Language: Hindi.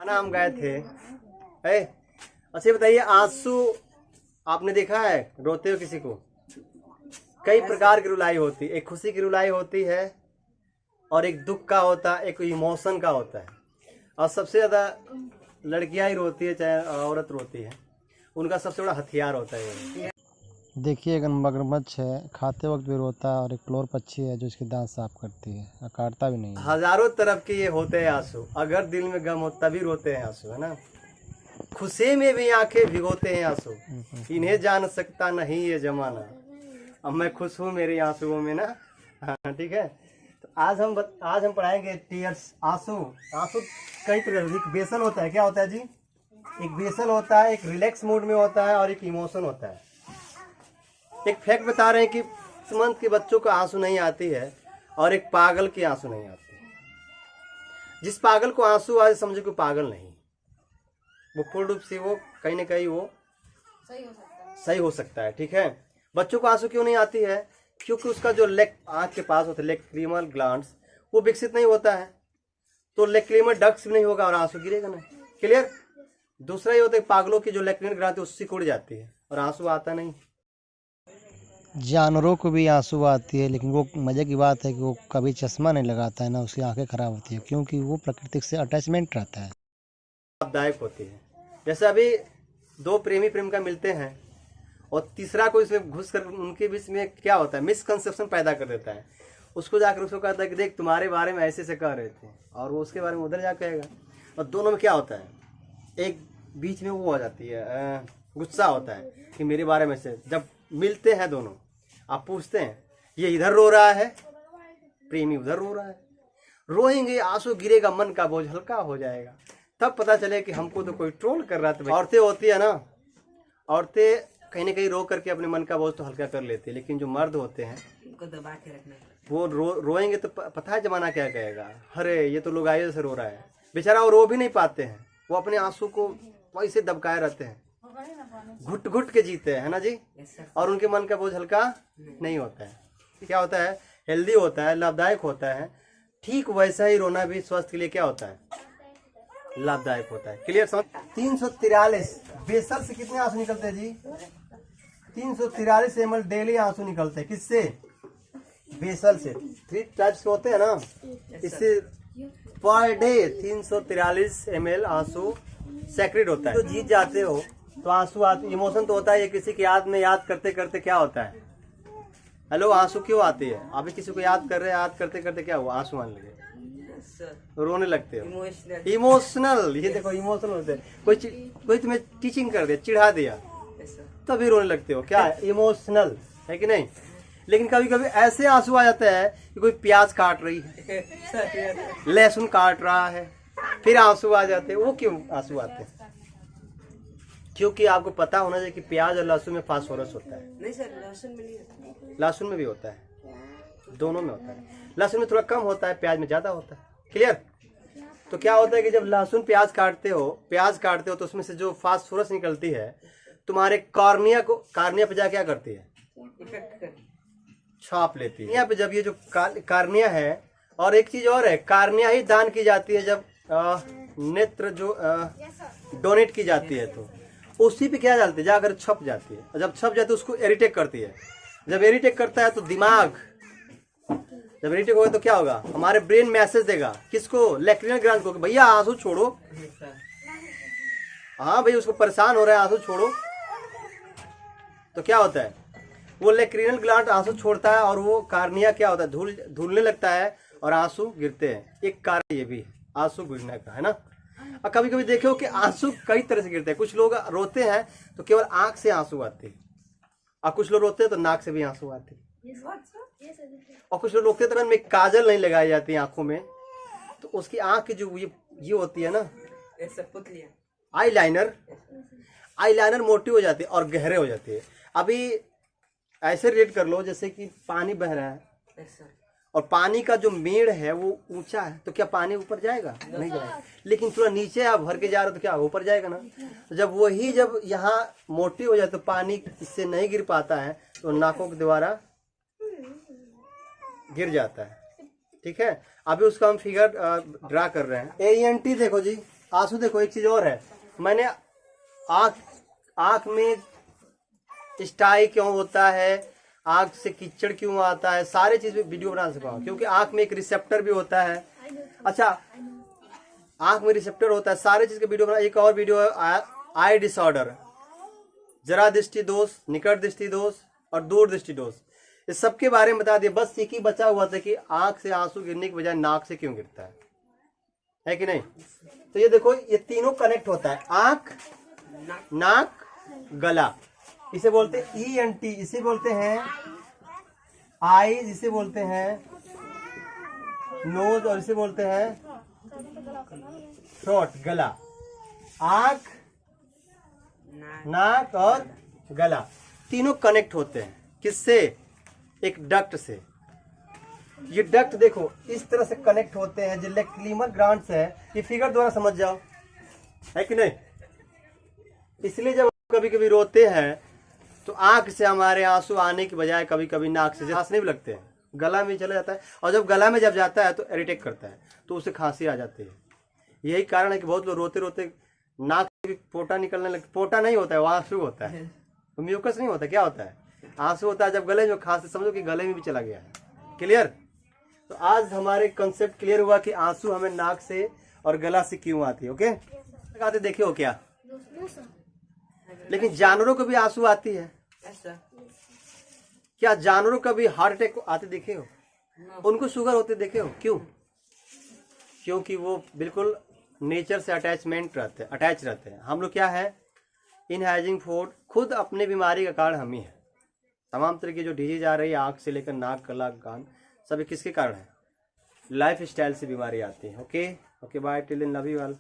नाम गाए थे। अच्छा बताइए, आंसू आपने देखा है रोते हो किसी को? कई प्रकार की रुलाई होती है। एक खुशी की रुलाई होती है और एक दुख का होता है, एक इमोशन का होता है। और सबसे ज़्यादा लड़कियां ही रोती है, चाहे औरत रोती है। उनका सबसे बड़ा हथियार होता है। देखिए, एक मगरमच्छ है, खाते वक्त भी रोता है, और एक क्लोर पक्षी है जो इसके दांत साफ करती है और काटता भी नहीं है। हजारों तरफ के ये होते हैं आंसू। अगर दिल में गम हो तभी रोते हैं आंसू, है ना। खुशी में भी आंखें भिगोते हैं आंसू। इन्हें जान सकता नहीं ये जमाना, अब मैं खुश हूँ मेरे आंसुओं में ना। हाँ ठीक है। तो आज हम पढ़ाएंगे टीयर्स, आंसू। आंसू कई प्रकार, एक बेसल होता है। क्या होता है जी? एक बेसल होता है, एक रिलैक्स मूड में होता है, और एक इमोशन होता है। एक फैक्ट बता रहे हैं कि 6 मंथ के बच्चों को आंसू नहीं आती है, और एक पागल की आंसू नहीं आती है। जिस पागल को आंसू आए समझो कि पागल नहीं, वो पूर्ण रूप से वो कहीं ना कहीं वो सही हो सकता है। ठीक है। बच्चों को आंसू क्यों नहीं आती है? क्योंकि उसका जो आंख के पास होता है लैक्रिमल ग्लैंड्स, वो विकसित नहीं होता है। तो लैक्रिमल डक्ट्स भी नहीं होगा और आंसू गिरेगा नहीं। क्लियर? दूसरा ये होता है पागलों की जो लैक्रिमल ग्लैंड है उससे सिकुड़ जाती है और आंसू आता नहीं। जानवरों को भी आंसू आती है, लेकिन वो मज़े की बात है कि वो कभी चश्मा नहीं लगाता है ना, उसकी आंखें खराब होती है, क्योंकि वो प्रकृति से अटैचमेंट रहता है। लाभदायक होती है। जैसे अभी दो प्रेमी प्रेमिका मिलते हैं और तीसरा कोई इसमें घुस कर उनके बीच में क्या होता है, मिसकंसेप्शन पैदा कर देता है। उसको जाकर उसको कहता है कि देख तुम्हारे बारे में ऐसे कह रहे थे, और वो उसके बारे में उधर जा कहेगा। और दोनों में क्या होता है, एक बीच में वो आ जाती है, गुस्सा होता है कि मेरे बारे में से। जब मिलते हैं दोनों, आप पूछते हैं ये इधर रो रहा है, प्रेमी उधर रो रहा है, रोएंगे, आंसू गिरेगा, मन का बोझ हल्का हो जाएगा। तब पता चले कि हमको तो कोई ट्रोल कर रहा था। औरतें होती है ना, औरतें कहीं ना कहीं रो करके अपने मन का बोझ तो हल्का कर लेते हैं, लेकिन जो मर्द होते हैं उनको दबा के रखना, वो रोएंगे तो पता है जमाना क्या कहेगा, अरे ये तो लुगाई से रो रहा है। बेचारा वो रो भी नहीं पाते हैं, वो अपने आंसू को वैसे दबकाए रहते हैं, घुट घुट के जीते हैं, है ना जी। और उनके मन का बोझ हल्का नहीं होता है। क्या होता है, हेल्दी होता है, लाभदायक होता है। ठीक वैसा ही रोना भी स्वास्थ्य के लिए क्या होता है, लाभदायक होता है। क्लियर समझ? 343 बेसल से कितने आंसू निकलते हैं जी? 343 ml डेली आंसू निकलते हैं। किससे? बेसल से। 3 टाइप्स के होते हैं ना, इससे पर डे 343 ml आंसू सेक्रेट होता है। तो जीत जाते हो तो आंसू आते, इमोशन तो होता है। ये किसी की याद में याद करते करते क्या होता है, हेलो, आंसू क्यों आती है? अभी किसी को याद कर रहे हैं, याद करते करते क्या हुआ, आंसू आने लगे, रोने लगते हो। इमोशनल, ये देखो इमोशनल होते हैं। कोई तुम्हें टीचिंग कर दिया, चिढ़ा दिया, तभी रोने लगते हो। क्या है, इमोशनल है कि नहीं। लेकिन कभी कभी ऐसे आंसू आ जाते हैं कि कोई प्याज काट रही है, लहसुन काट रहा है, फिर आंसू आ जाते हैं। वो क्यों आंसू आते हैं? क्योंकि आपको पता होना चाहिए कि प्याज और लहसुन में फास्फोरस होता है। नहीं सर, लहसुन में नहीं होता है। लहसुन में भी होता है, दोनों में होता है। लहसुन में थोड़ा कम होता है, प्याज में ज्यादा होता है। क्लियर? तो क्या होता है कि जब लहसुन प्याज काटते हो तो उसमें से जो फास्फोरस निकलती है तुम्हारे कॉर्निया पे जा क्या करती है, छाप लेती है यहाँ पे। जब ये जो कार्निया है, और एक चीज और है, कार्निया ही दान की जाती है जब नेत्र जो डोनेट की जाती है, तो उसी पे क्या डालती है, जाकर छप जाती है। और जब छप जाती है उसको इरिटेट करती है। जब इरिटेट करता है तो दिमाग, जब इरिटेट होगा तो क्या होगा, हमारे ब्रेन मैसेज देगा किसको, लैक्रिमल ग्लैंड को, भैया आंसू छोड़ो। हाँ भाई, उसको परेशान हो रहा है, आंसू छोड़ो। तो क्या होता है, वो लैक्रिमल ग्लैंड आंसू छोड़ता है और वो कार्निया क्या होता है, धुलने लगता है और आंसू गिरते हैं। एक कारण ये भी आंसू गिरने का है ना। और कभी कभी देखो कि आंसू कई तरह से गिरते हैं। कुछ लोग रोते हैं तो केवल आंख से आंसू आते हैं, और कुछ लोग रोते हैं तो नाक से भी आंसू आते हैं, और कुछ लोग रोते हैं तो में काजल नहीं लगाई जाती आंखों में, तो उसकी आंख की जो ये होती है ना, आईलाइनर मोटी हो जाती है और गहरे हो जाती है। अभी ऐसे रिलेट कर लो जैसे कि पानी बह रहा है और पानी का जो मेड़ है वो ऊंचा है, तो क्या पानी ऊपर जाएगा? नहीं जाएगा। लेकिन थोड़ा नीचे आप भर के जा रहे हो तो क्या ऊपर जाएगा ना। जब यहाँ मोटी हो जाए तो पानी इससे नहीं गिर पाता है, तो नाकों के द्वारा गिर जाता है। ठीक है, अभी उसका हम फिगर ड्रा कर रहे हैं। AENT देखो जी, आंसू देखो, एक चीज और है, मैंने आंख में स्टाई क्यों होता है, आंख से कीचड़ क्यों आता है, सारे चीज में वीडियो बना सका हूं, क्योंकि आंख में एक रिसेप्टर भी होता है। अच्छा, आंख में रिसेप्टर होता है, सारे चीज के वीडियो बना। एक और वीडियो है आई डिसऑर्डर, जरा दृष्टि दोष, निकट दृष्टि दोष और दूर दृष्टि दोष, इस सब के बारे में बता दिया। बस एक ही बचा हुआ था कि आंख से आंसू गिरने के बजाय नाक से क्यों गिरता है कि नहीं। तो ये देखो, ये तीनों कनेक्ट होता है, आंख, नाक, गला। इसे बोलते हैं ENT, इसे बोलते हैं आईज, इसे बोलते हैं नोज और इसे बोलते हैं थ्रोट, गला। आंख, नाक और गला तीनों कनेक्ट होते हैं, किससे? एक डक्ट से। ये डक्ट देखो इस तरह से कनेक्ट होते हैं, जो लैक्रिमल ग्लैंड्स है, ये फिगर द्वारा समझ जाओ, है कि नहीं। इसलिए जब कभी कभी रोते हैं तो आंख से हमारे आंसू आने की बजाय कभी कभी नाक से हंसने भी लगते हैं, गला में चला जाता है, और जब गला में जब जाता है तो इरिटेट करता है, तो उसे खांसी आ जाती है। यही कारण है कि बहुत लोग रोते रोते नाक से भी पोटा निकलने लगता। पोटा नहीं होता है, वो आंसू होता है, तो म्यूकस नहीं होता, क्या होता है? आंसू होता है। जब गले में खांसी, समझो कि गले में भी चला गया है। क्लियर? तो आज हमारे कंसेप्ट क्लियर हुआ कि आंसू हमें नाक से और गला से क्यों आती है। ओके, आते देखे हो क्या? लेकिन जानवरों को भी आंसू आती है। क्या जानवरों का भी हार्ट अटैक आते देखे हो? उनको शुगर होते देखे हो? क्यों? क्योंकि वो बिल्कुल नेचर से अटैच रहते हैं। हम लोग क्या है, इनहाइजीन फूड, खुद अपने बीमारी का कारण हम ही है। तमाम तरह की जो डिजीज आ रही है, आंख से लेकर नाक, गला, कान, सभी किसके कारण है? लाइफ स्टाइल से बीमारी आती है। Okay bye, till then, love you all.